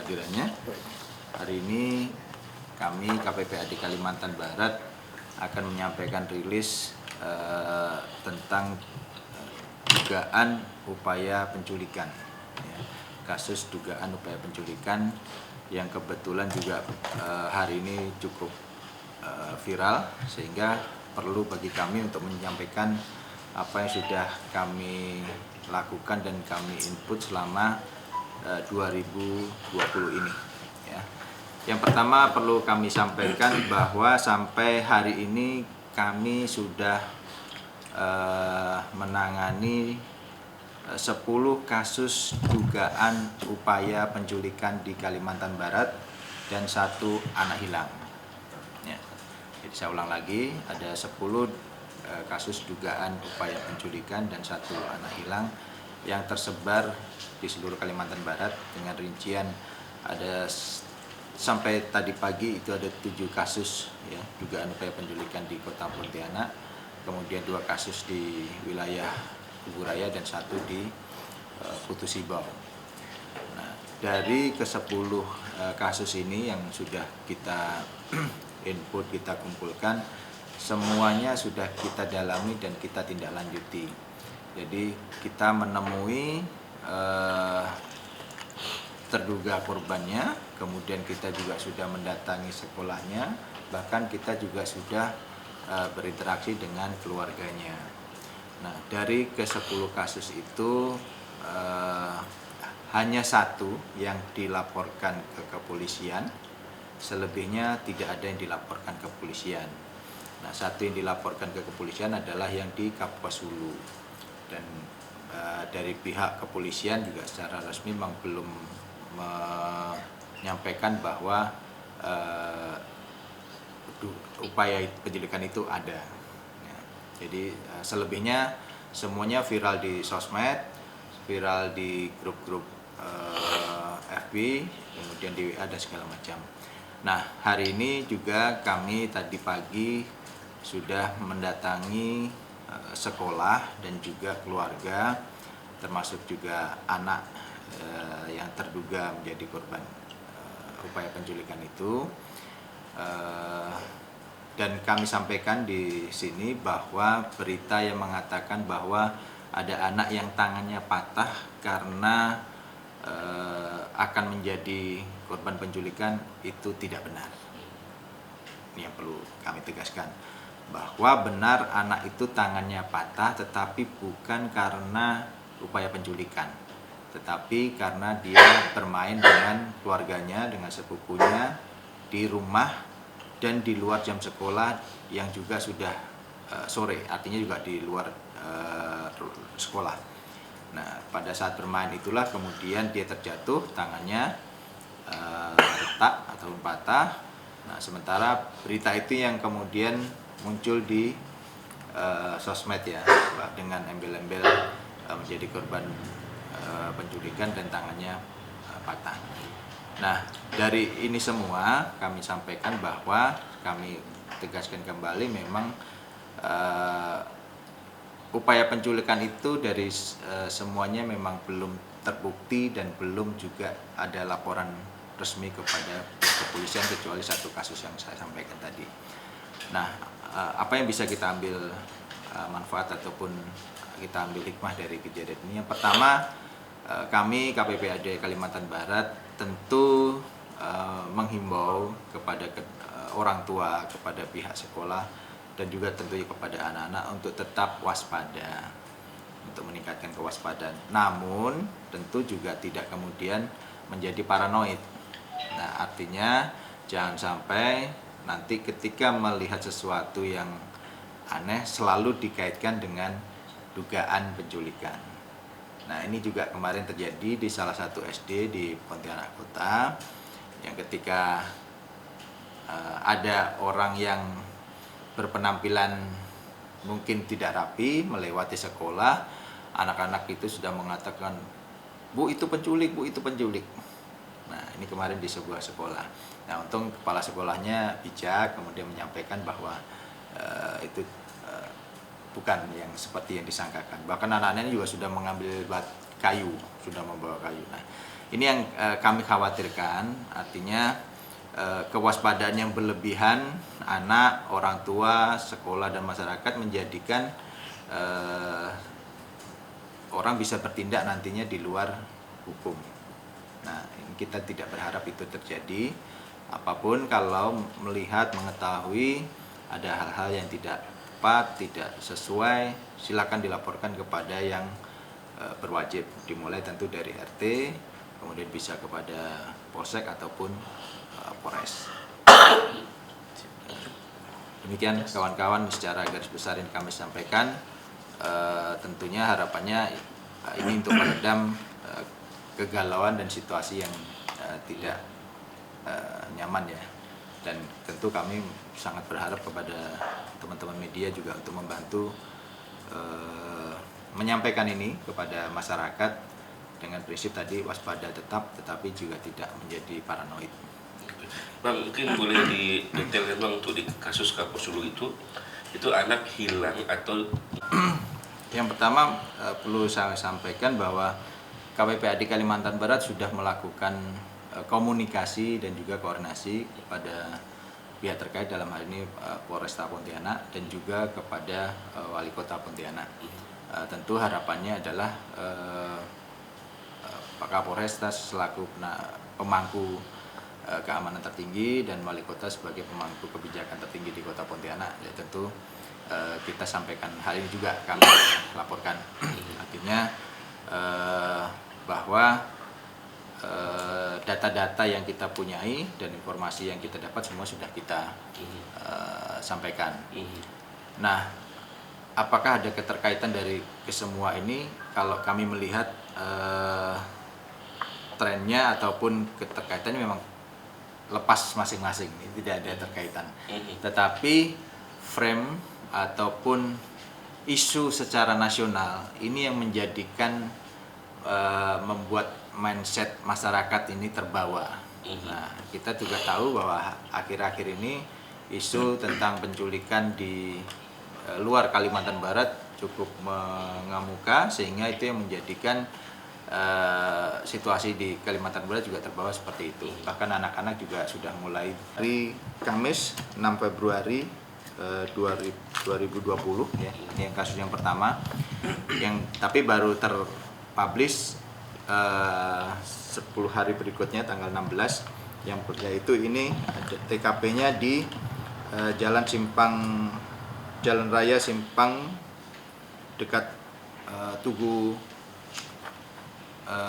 kehadirannya. Hari ini kami KPPAD Kalimantan Barat akan menyampaikan rilis tentang dugaan upaya penculikan, ya. Kasus dugaan upaya penculikan yang kebetulan juga hari ini cukup viral, sehingga perlu bagi kami untuk menyampaikan apa yang sudah kami lakukan dan kami input selama 2020 ini, ya. Yang pertama perlu kami sampaikan bahwa sampai hari ini kami sudah menangani 10 kasus dugaan upaya penculikan di Kalimantan Barat dan 1 anak hilang, ya. Jadi saya ulang lagi, ada 10 kasus dugaan upaya penculikan dan 1 anak hilang yang tersebar di seluruh Kalimantan Barat, dengan rincian ada sampai tadi pagi itu ada 7 kasus, ya, dugaan upaya penculikan di Kota Pontianak, kemudian 2 kasus di wilayah Kubu Raya dan 1 di Putu Sibau. Nah, dari ke-10 kasus ini yang sudah kita input, kita kumpulkan, semuanya sudah kita dalami dan kita tindak lanjuti. Jadi kita menemui terduga korbannya, kemudian kita juga sudah mendatangi sekolahnya, bahkan kita juga sudah berinteraksi dengan keluarganya. Nah, dari ke-10 kasus itu hanya 1 yang dilaporkan ke kepolisian, selebihnya tidak ada yang dilaporkan ke kepolisian. Nah, 1 yang dilaporkan ke kepolisian adalah yang di Kapuas Hulu, dan dari pihak kepolisian juga secara resmi memang belum menyampaikan bahwa upaya penculikan itu ada. Ya, jadi selebihnya semuanya viral di sosmed, viral di grup-grup FB, kemudian di WA dan segala macam. Nah, hari ini juga kami tadi pagi sudah mendatangi sekolah dan juga keluarga, termasuk juga anak yang terduga menjadi korban upaya penculikan itu, dan kami sampaikan di sini bahwa berita yang mengatakan bahwa ada anak yang tangannya patah karena akan menjadi korban penculikan itu tidak benar. Ini yang perlu kami tegaskan, bahwa benar anak itu tangannya patah, tetapi bukan karena upaya penculikan, tetapi karena dia bermain dengan keluarganya, dengan sepupunya di rumah dan di luar jam sekolah yang juga sudah sore, artinya juga di luar sekolah. Nah, pada saat bermain itulah kemudian dia terjatuh, tangannya retak atau patah. Nah, sementara berita itu yang kemudian muncul di sosmed, ya, dengan embel-embel menjadi korban penculikan dan tangannya patah. Nah, dari ini semua kami sampaikan bahwa kami tegaskan kembali memang upaya penculikan itu dari semuanya memang belum terbukti dan belum juga ada laporan resmi kepada kepolisian, kecuali 1 kasus yang saya sampaikan tadi. Nah, apa yang bisa kita ambil manfaat ataupun kita ambil hikmah dari kejadian ini? Yang pertama, kami KPPAD Kalimantan Barat tentu menghimbau kepada orang tua, kepada pihak sekolah, dan juga tentunya kepada anak-anak untuk tetap waspada, untuk meningkatkan kewaspadaan. Namun tentu juga tidak kemudian menjadi paranoid. Nah, artinya jangan sampai nanti ketika melihat sesuatu yang aneh selalu dikaitkan dengan dugaan penculikan. Nah, ini juga kemarin terjadi di salah satu SD di Pontianak Kota, yang ketika ada orang yang berpenampilan mungkin tidak rapi melewati sekolah, anak-anak itu sudah mengatakan, "Bu, itu penculik, Bu, itu penculik." Nah, ini kemarin di sebuah sekolah. Nah, untung kepala sekolahnya bijak, kemudian menyampaikan bahwa itu bukan yang seperti yang disangkakan. Bahkan anak-anaknya juga sudah mengambil kayu, sudah membawa kayu. Nah, Ini yang kami khawatirkan, artinya kewaspadaan yang berlebihan anak, orang tua, sekolah dan masyarakat menjadikan orang bisa bertindak nantinya di luar hukum. Nah, kita tidak berharap itu terjadi. Apapun kalau melihat, mengetahui ada hal-hal yang tidak tepat, tidak sesuai, silakan dilaporkan kepada yang berwajib, dimulai tentu dari RT, kemudian bisa kepada Polsek ataupun Polres. Demikian kawan-kawan, secara garis besar yang kami sampaikan. Tentunya harapannya ini untuk meredam kegalauan dan situasi yang tidak nyaman ya. Dan tentu kami sangat berharap kepada teman-teman media juga untuk membantu menyampaikan ini kepada masyarakat dengan prinsip tadi waspada tetap, tetapi juga tidak menjadi paranoid. Bang, mungkin boleh didetailkan Bang untuk di kasus Kapos Hulu itu anak hilang atau? Yang pertama perlu saya sampaikan bahwa KPPAD Kalimantan Barat sudah melakukan komunikasi dan juga koordinasi kepada pihak terkait, dalam hal ini Polresta Pontianak dan juga kepada Wali Kota Pontianak. Tentu harapannya adalah Pak Kapolresta selaku pemangku keamanan tertinggi dan Wali Kota sebagai pemangku kebijakan tertinggi di Kota Pontianak, ya tentu kita sampaikan hal ini juga, kami laporkan. Artinya bahwa data-data yang kita punyai dan informasi yang kita dapat semua sudah kita sampaikan. Nah, apakah ada keterkaitan dari kesemua ini? Kalau kami melihat trennya ataupun keterkaitannya memang lepas masing-masing, ini tidak ada terkaitan. Tetapi frame ataupun isu secara nasional ini yang menjadikan membuat mindset masyarakat ini terbawa. Nah, kita juga tahu bahwa akhir-akhir ini isu tentang penculikan di luar Kalimantan Barat cukup mengemuka, sehingga itu yang menjadikan situasi di Kalimantan Barat juga terbawa seperti itu. Bahkan anak-anak juga sudah mulai. Hari Kamis 6 Februari 2020 ya, ini yang kasus yang pertama, yang tapi baru terpublish 10 hari berikutnya tanggal 16, yaitu ini ada TKP-nya di Jalan Raya Simpang dekat Tugu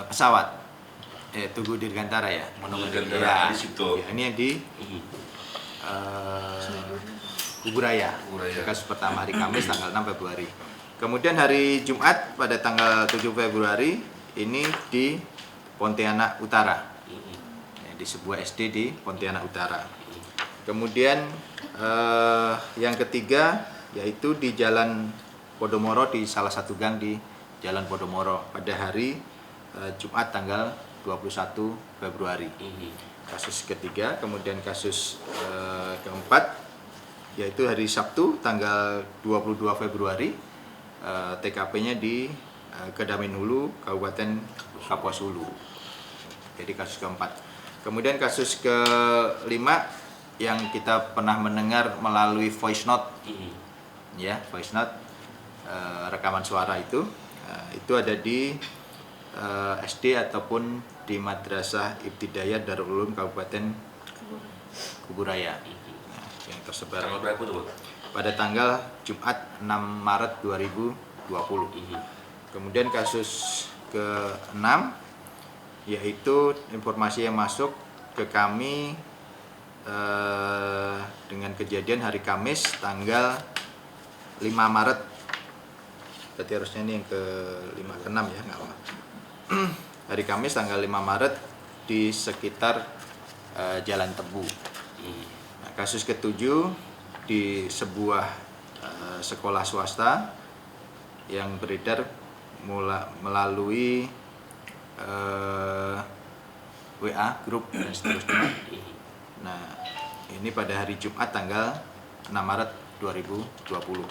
pesawat, Tugu Dirgantara ya, Dirgantara di situ. Ya, ini yang di Kuburaya. Kasus pertama hari Kamis tanggal 6 Februari. Kemudian hari Jumat pada tanggal 7 Februari ini di Pontianak Utara, di sebuah SD di Pontianak Utara. Kemudian yang ketiga yaitu di Jalan Podomoro, di salah satu gang di Jalan Podomoro pada hari Jumat tanggal 21 Februari. Kasus ketiga. Kemudian kasus keempat yaitu hari Sabtu tanggal 22 Februari, TKP-nya di Kedamin Hulu, Kabupaten Kapuas Hulu. Jadi kasus keempat. Kemudian kasus kelima yang kita pernah mendengar melalui voice note, ya, voice note, rekaman suara itu ada di SD ataupun di Madrasah Ibtidaiyah Darul Ulum Kabupaten Kuburaya. Nah, yang tersebar pada tanggal Jumat 6 Maret 2020. Kemudian kasus ke-6 yaitu informasi yang masuk ke kami dengan kejadian hari Kamis tanggal 5 Maret. Berarti harusnya ini yang ke-5 ke-6 ya, nggak apa. Hari Kamis tanggal 5 Maret di sekitar Jalan Tebu. Nah, kasus ke-7 di sebuah sekolah swasta yang beredar melalui WA grup dan seterusnya. Nah, ini pada hari Jumat tanggal 6 Maret 2020.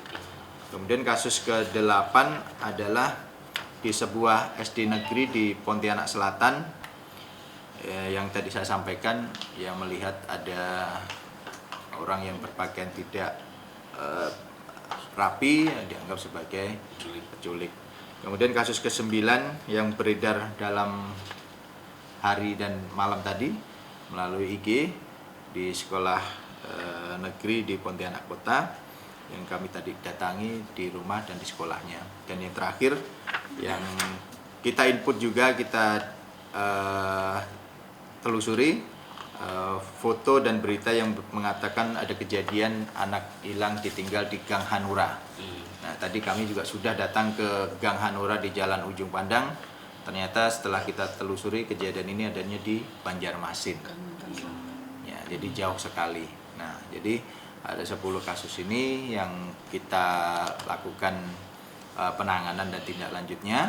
Kemudian kasus ke-8 adalah di sebuah SD negeri di Pontianak Selatan yang tadi saya sampaikan, yang melihat ada orang yang berpakaian tidak rapi yang dianggap sebagai penculik. Kemudian kasus ke-9 yang beredar dalam hari dan malam tadi melalui IG di sekolah negeri di Pontianak Kota yang kami tadi datangi di rumah dan di sekolahnya. Dan yang terakhir yang kita input juga, kita telusuri foto dan berita yang mengatakan ada kejadian anak hilang ditinggal di Gang Hanura. Nah, tadi kami juga sudah datang ke Gang Hanura di Jalan Ujung Pandang. Ternyata setelah kita telusuri, kejadian ini adanya di Banjarmasin. Ya, jadi jauh sekali. Nah, jadi ada 10 kasus ini yang kita lakukan penanganan dan tindak lanjutnya.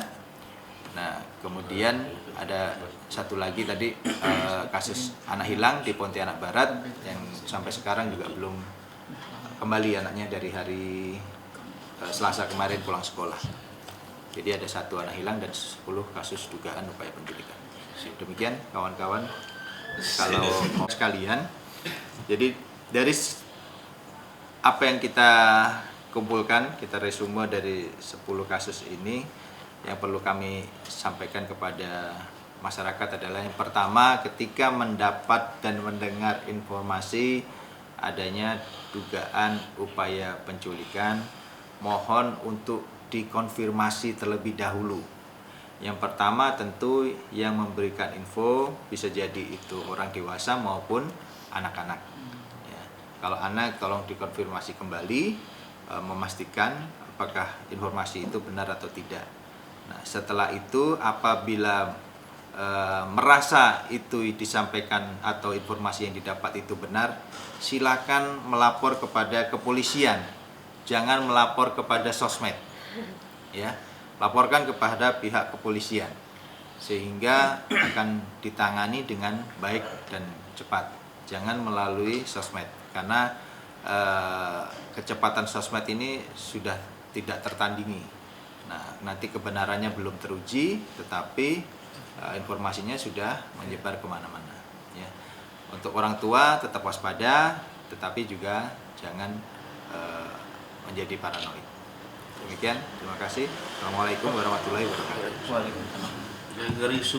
Nah, kemudian ada satu lagi tadi kasus anak hilang di Pontianak Barat yang sampai sekarang juga belum kembali anaknya dari hari Selasa kemarin pulang sekolah. Jadi ada 1 anak hilang dan 10 kasus dugaan upaya penculikan. Demikian kawan-kawan, kalau sekalian. Jadi dari apa yang kita kumpulkan, kita resume dari 10 kasus ini, yang perlu kami sampaikan kepada masyarakat adalah yang pertama, ketika mendapat dan mendengar informasi adanya dugaan upaya penculikan, mohon untuk dikonfirmasi terlebih dahulu. Yang pertama tentu yang memberikan info bisa jadi itu orang dewasa maupun anak-anak. Ya. Kalau anak, tolong dikonfirmasi kembali, memastikan apakah informasi itu benar atau tidak. Nah, setelah itu apabila merasa itu disampaikan atau informasi yang didapat itu benar, silakan melapor kepada kepolisian. Jangan melapor kepada sosmed. Ya, laporkan kepada pihak kepolisian sehingga akan ditangani dengan baik dan cepat. Jangan melalui sosmed karena kecepatan sosmed ini sudah tidak tertandingi. Nah, nanti kebenarannya belum teruji, tetapi informasinya sudah menyebar kemana-mana. Ya. Untuk orang tua tetap waspada, tetapi juga jangan menjadi paranoid. Demikian, terima kasih. Assalamualaikum warahmatullahi wabarakatuh. Waalaikumsalam.